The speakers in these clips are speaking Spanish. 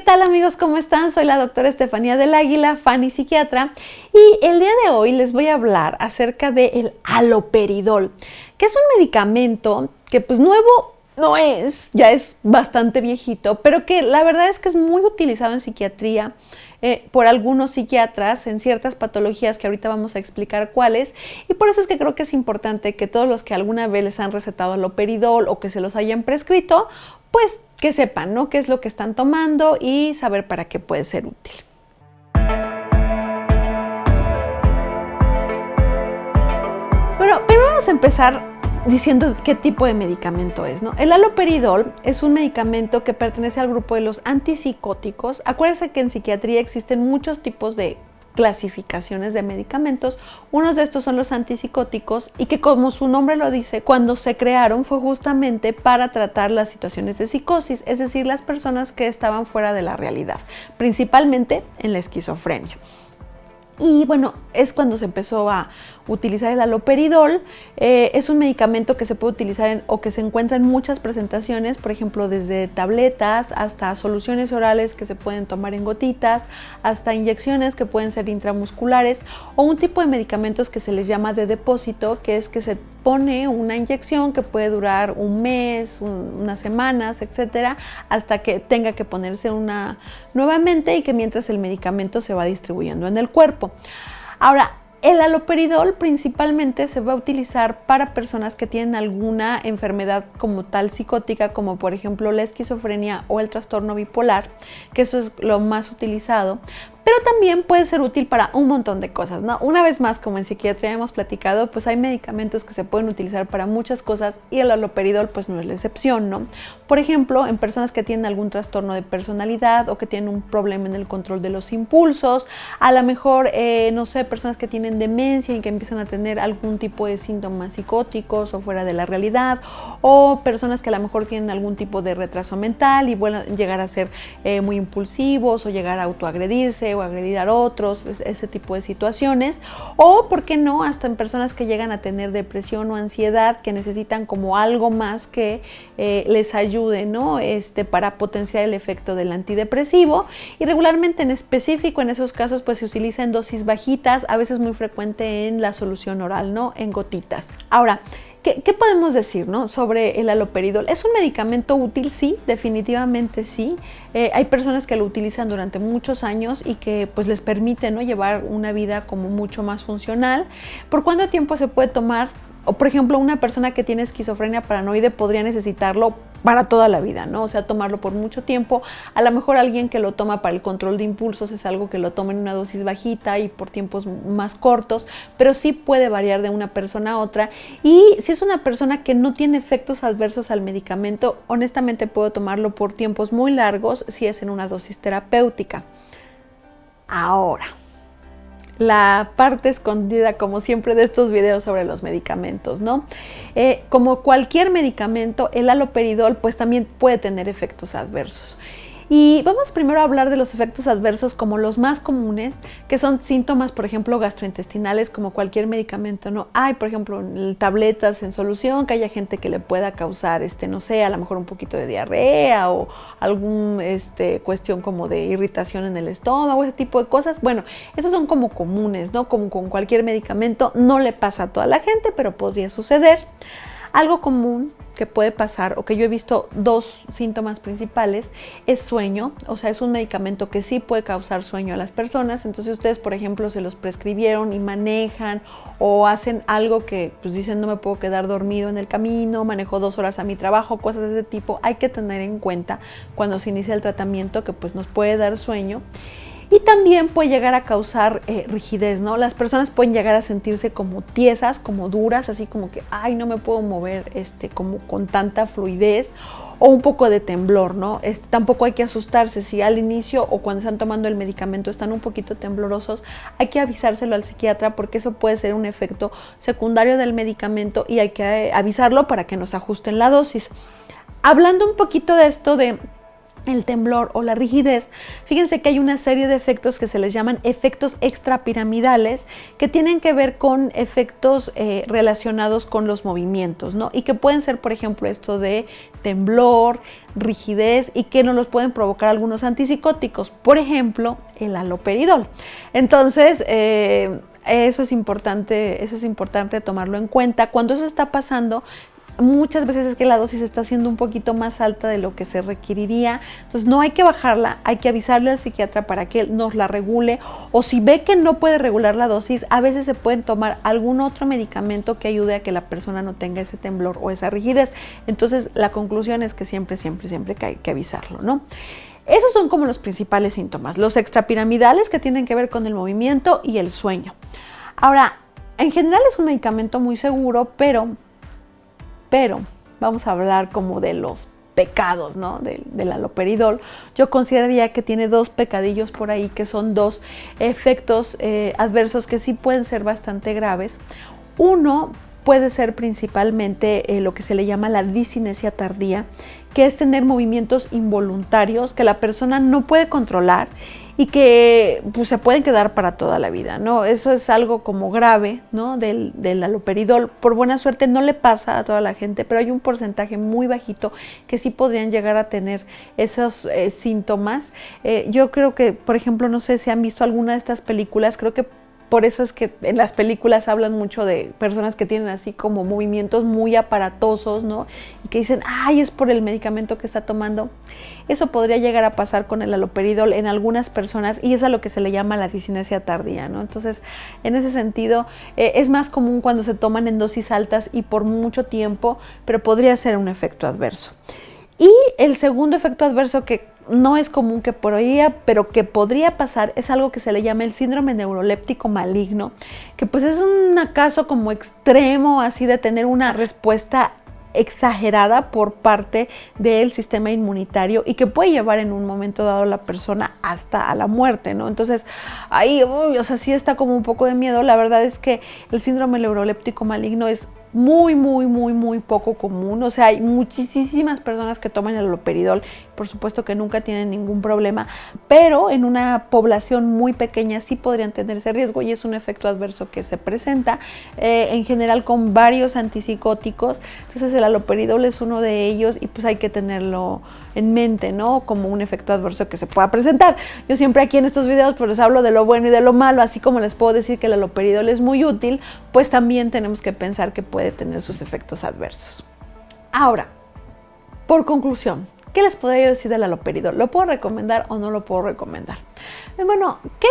tal amigos? ¿Cómo están? Soy la doctora Estefanía del Águila, Fanny psiquiatra, y el día de hoy les voy a hablar acerca del haloperidol, que es un medicamento que pues nuevo no es, ya es bastante viejito, pero que la verdad es que es muy utilizado en psiquiatría por algunos psiquiatras en ciertas patologías que ahorita vamos a explicar cuáles, y por eso es que creo que es importante que todos los que alguna vez les han recetado haloperidol o que se los hayan prescrito, pues que sepan, ¿no?, qué es lo que están tomando y saber para qué puede ser útil. Bueno, primero vamos a empezar diciendo qué tipo de medicamento es, ¿no? El haloperidol es un medicamento que pertenece al grupo de los antipsicóticos. Acuérdense que en psiquiatría existen muchos tipos de clasificaciones de medicamentos. Unos de estos son los antipsicóticos y que, como su nombre lo dice, cuando se crearon fue justamente para tratar las situaciones de psicosis, es decir, las personas que estaban fuera de la realidad, principalmente en la esquizofrenia. Y bueno, es cuando se empezó a utilizar el haloperidol. Es un medicamento que se puede utilizar o que se encuentra en muchas presentaciones, por ejemplo, desde tabletas hasta soluciones orales que se pueden tomar en gotitas, hasta inyecciones que pueden ser intramusculares, o un tipo de medicamentos que se les llama de depósito, que es que se pone una inyección que puede durar un mes, unas semanas, etcétera, hasta que tenga que ponerse una nuevamente, y que mientras el medicamento se va distribuyendo en el cuerpo. Ahora, el haloperidol principalmente se va a utilizar para personas que tienen alguna enfermedad como tal psicótica, como por ejemplo la esquizofrenia o el trastorno bipolar, que eso es lo más utilizado. Pero también puede ser útil para un montón de cosas, ¿no? Una vez más, como en psiquiatría hemos platicado, pues hay medicamentos que se pueden utilizar para muchas cosas y el haloperidol pues no es la excepción, ¿no? Por ejemplo, en personas que tienen algún trastorno de personalidad o que tienen un problema en el control de los impulsos, a lo mejor, no sé, personas que tienen demencia y que empiezan a tener algún tipo de síntomas psicóticos o fuera de la realidad, o personas que a lo mejor tienen algún tipo de retraso mental y bueno, llegar a ser muy impulsivos o llegar a autoagredirse o agredir a otros, ese tipo de situaciones, o por qué no, hasta en personas que llegan a tener depresión o ansiedad, que necesitan como algo más que les ayude, ¿no? Para potenciar el efecto del antidepresivo, y regularmente en específico en esos casos pues se utiliza en dosis bajitas, a veces muy frecuente en la solución oral, ¿no?, en gotitas. Ahora, ¿qué podemos decir, ¿no?, sobre el haloperidol? ¿Es un medicamento útil? Sí, definitivamente sí. Hay personas que lo utilizan durante muchos años y que pues les permite, ¿no?, llevar una vida como mucho más funcional. ¿Por cuánto tiempo se puede tomar? O por ejemplo, una persona que tiene esquizofrenia paranoide podría necesitarlo para toda la vida, ¿no? O sea, tomarlo por mucho tiempo. A lo mejor alguien que lo toma para el control de impulsos es algo que lo toma en una dosis bajita y por tiempos más cortos, pero sí puede variar de una persona a otra. Y si es una persona que no tiene efectos adversos al medicamento, honestamente puedo tomarlo por tiempos muy largos si es en una dosis terapéutica. Ahora, la parte escondida, como siempre, de estos videos sobre los medicamentos, ¿no? Como cualquier medicamento, el haloperidol pues también puede tener efectos adversos. Y vamos primero a hablar de los efectos adversos como los más comunes, que son síntomas, por ejemplo, gastrointestinales, como cualquier medicamento, ¿no? Hay, por ejemplo, tabletas en solución, que haya gente que le pueda causar, no sé, a lo mejor un poquito de diarrea o algún, cuestión como de irritación en el estómago, ese tipo de cosas. Bueno, esos son como comunes, ¿no? Como con cualquier medicamento, no le pasa a toda la gente, pero podría suceder. Algo común que puede pasar, o que yo he visto dos síntomas principales, es sueño. O sea, es un medicamento que sí puede causar sueño a las personas. Entonces ustedes, por ejemplo, se los prescribieron y manejan o hacen algo que pues dicen no me puedo quedar dormido en el camino, manejo 2 horas a mi trabajo, cosas de ese tipo. Hay que tener en cuenta cuando se inicia el tratamiento que pues nos puede dar sueño. Y también puede llegar a causar rigidez, ¿no? Las personas pueden llegar a sentirse como tiesas, como duras, así como que, ay, no me puedo mover como con tanta fluidez, o un poco de temblor, ¿no? Tampoco hay que asustarse si al inicio o cuando están tomando el medicamento están un poquito temblorosos. Hay que avisárselo al psiquiatra porque eso puede ser un efecto secundario del medicamento y hay que avisarlo para que nos ajusten la dosis. Hablando un poquito de esto de el temblor o la rigidez, fíjense que hay una serie de efectos que se les llaman efectos extrapiramidales, que tienen que ver con efectos relacionados con los movimientos, ¿no? Y que pueden ser, por ejemplo, esto de temblor, rigidez, y que nos los pueden provocar algunos antipsicóticos, por ejemplo, el haloperidol. Entonces, eso es importante tomarlo en cuenta. Cuando eso está pasando, muchas veces es que la dosis está siendo un poquito más alta de lo que se requeriría, entonces no hay que bajarla, hay que avisarle al psiquiatra para que nos la regule, o si ve que no puede regular la dosis, a veces se pueden tomar algún otro medicamento que ayude a que la persona no tenga ese temblor o esa rigidez. Entonces la conclusión es que siempre hay que avisarlo, ¿no? Esos son como los principales síntomas, los extrapiramidales, que tienen que ver con el movimiento y el sueño. Ahora, en general es un medicamento muy seguro, pero vamos a hablar como de los pecados, ¿no? Del haloperidol. Yo consideraría que tiene dos pecadillos por ahí, que son dos efectos adversos que sí pueden ser bastante graves. Uno puede ser principalmente lo que se le llama la discinesia tardía, que es tener movimientos involuntarios que la persona no puede controlar y que pues, se pueden quedar para toda la vida, ¿no? Eso es algo como grave, ¿no? Del haloperidol. Por buena suerte no le pasa a toda la gente, pero hay un porcentaje muy bajito que sí podrían llegar a tener esos síntomas. Yo creo que, por ejemplo, no sé si han visto alguna de estas películas, creo que por eso es que en las películas hablan mucho de personas que tienen así como movimientos muy aparatosos, ¿no? Y que dicen, ay, es por el medicamento que está tomando. Eso podría llegar a pasar con el haloperidol en algunas personas, y es a lo que se le llama la discinesia tardía, ¿no? Entonces, en ese sentido, es más común cuando se toman en dosis altas y por mucho tiempo, pero podría ser un efecto adverso. Y el segundo efecto adverso, que no es común que por ahí, pero que podría pasar, es algo que se le llama el síndrome neuroléptico maligno, que pues es un caso como extremo, así de tener una respuesta exagerada por parte del sistema inmunitario y que puede llevar en un momento dado a la persona hasta a la muerte, ¿no? Entonces, ahí, o sea, sí está como un poco de miedo. La verdad es que el síndrome neuroléptico maligno es muy poco común. O sea, hay muchísimas personas que toman el haloperidol, por supuesto que nunca tienen ningún problema, pero en una población muy pequeña sí podrían tener ese riesgo, y es un efecto adverso que se presenta en general con varios antipsicóticos. Entonces el haloperidol es uno de ellos, y pues hay que tenerlo en mente, ¿no? Como un efecto adverso que se pueda presentar. Yo siempre aquí en estos videos pues les hablo de lo bueno y de lo malo, así como les puedo decir que el haloperidol es muy útil, pues también tenemos que pensar que puede tener sus efectos adversos. Ahora, por conclusión, ¿qué les podría yo decir del haloperidol? ¿Lo puedo recomendar o no lo puedo recomendar? Bueno, ¿qué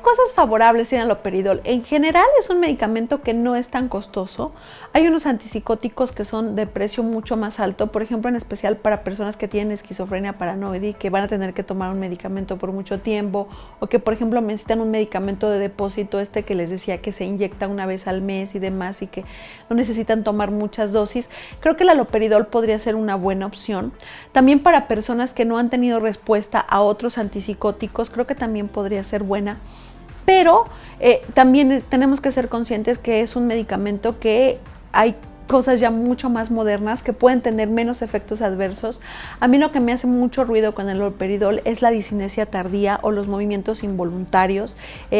cosas favorables tiene el haloperidol? En general es un medicamento que no es tan costoso. Hay unos antipsicóticos que son de precio mucho más alto, por ejemplo, en especial para personas que tienen esquizofrenia paranoide y que van a tener que tomar un medicamento por mucho tiempo, o que, por ejemplo, necesitan un medicamento de depósito, que les decía que se inyecta una vez al mes y demás, y que no necesitan tomar muchas dosis. Creo que el haloperidol podría ser una buena opción. También para personas que no han tenido respuesta a otros antipsicóticos, creo que también podría ser buena. Pero también tenemos que ser conscientes que es un medicamento que hay cosas ya mucho más modernas que pueden tener menos efectos adversos. A mí lo que me hace mucho ruido con el haloperidol es la discinesia tardía o los movimientos involuntarios,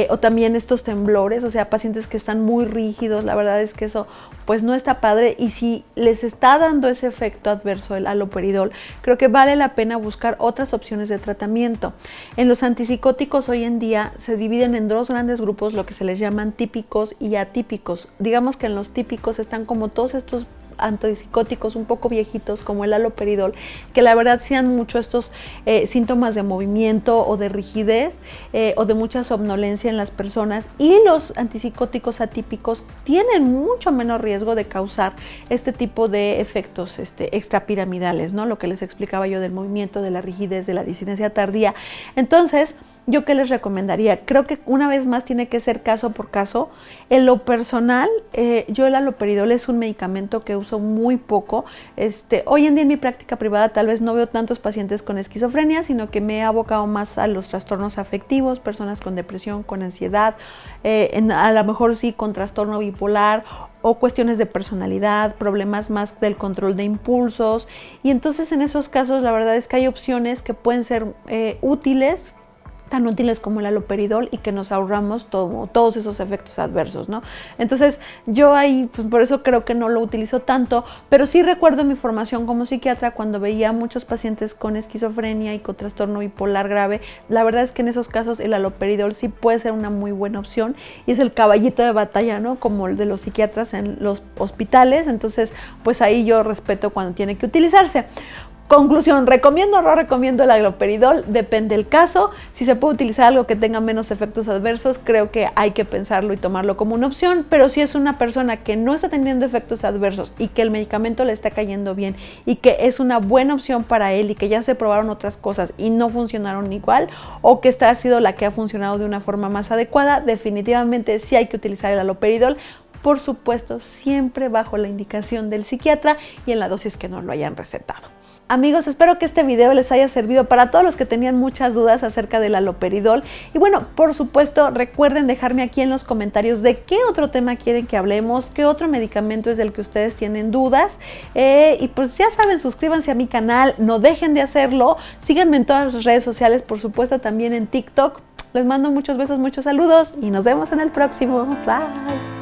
o también estos temblores, o sea, pacientes que están muy rígidos. La verdad es que eso pues no está padre, y si les está dando ese efecto adverso el haloperidol, creo que vale la pena buscar otras opciones de tratamiento. En los antipsicóticos hoy en día se dividen en dos grandes grupos, lo que se les llaman típicos y atípicos. Digamos que en los típicos están como todos estos antipsicóticos un poco viejitos como el haloperidol, que la verdad sí dan mucho estos síntomas de movimiento o de rigidez o de mucha somnolencia en las personas, y los antipsicóticos atípicos tienen mucho menos riesgo de causar este tipo de efectos extrapiramidales, ¿no? Lo que les explicaba yo del movimiento, de la rigidez, de la discinesia tardía. Entonces, ¿yo qué les recomendaría? Creo que una vez más tiene que ser caso por caso. En lo personal, yo el haloperidol es un medicamento que uso muy poco. Hoy en día en mi práctica privada tal vez no veo tantos pacientes con esquizofrenia, sino que me he abocado más a los trastornos afectivos, personas con depresión, con ansiedad, a lo mejor sí con trastorno bipolar o cuestiones de personalidad, problemas más del control de impulsos. Y entonces en esos casos la verdad es que hay opciones que pueden ser útiles, tan útiles como el haloperidol, y que nos ahorramos todos esos efectos adversos, ¿no? Entonces yo ahí, pues por eso creo que no lo utilizo tanto, pero sí recuerdo mi formación como psiquiatra cuando veía a muchos pacientes con esquizofrenia y con trastorno bipolar grave. La verdad es que en esos casos el haloperidol sí puede ser una muy buena opción y es el caballito de batalla, ¿no? Como el de los psiquiatras en los hospitales. Entonces pues ahí yo respeto cuando tiene que utilizarse. Conclusión, ¿recomiendo o no recomiendo el haloperidol? Depende del caso. Si se puede utilizar algo que tenga menos efectos adversos, creo que hay que pensarlo y tomarlo como una opción, pero si es una persona que no está teniendo efectos adversos y que el medicamento le está cayendo bien y que es una buena opción para él y que ya se probaron otras cosas y no funcionaron igual, o que esta ha sido la que ha funcionado de una forma más adecuada, definitivamente sí hay que utilizar el haloperidol. Por supuesto, siempre bajo la indicación del psiquiatra y en la dosis que nos lo hayan recetado. Amigos, espero que este video les haya servido para todos los que tenían muchas dudas acerca del haloperidol. Y bueno, por supuesto, recuerden dejarme aquí en los comentarios de qué otro tema quieren que hablemos, qué otro medicamento es del que ustedes tienen dudas. Y pues ya saben, suscríbanse a mi canal, no dejen de hacerlo. Síganme en todas las redes sociales, por supuesto también en TikTok. Les mando muchos besos, muchos saludos y nos vemos en el próximo. Bye.